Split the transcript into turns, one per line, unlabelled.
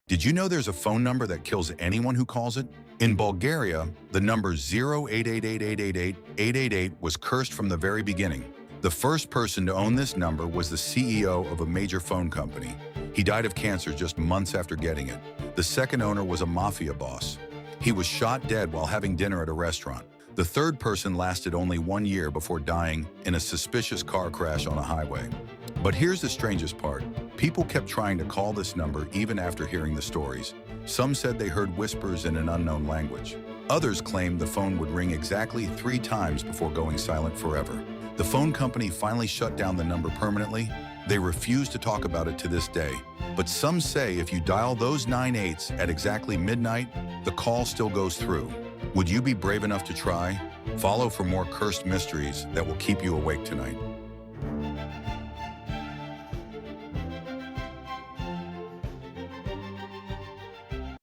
Did you know there's a phone number that kills anyone who calls it? In Bulgaria, the number 0888888888 was cursed from the very beginning. The first person to own this number was the CEO of a major phone company. He died of cancer just months after getting it. The second owner was a mafia boss. He was shot dead while having dinner at a restaurant. The third person lasted only 1 year before dying in a suspicious car crash on a highway. But here's the strangest part. People kept trying to call this number even after hearing the stories. Some said they heard whispers in an unknown language. Others claimed the phone would ring exactly 3 times before going silent forever. The phone company finally shut down the number permanently. They refuse to talk about it to this day. But some say if you dial those 9 eights at exactly midnight, the call still goes through. Would you be brave enough to try? Follow for more cursed mysteries that will keep you awake tonight.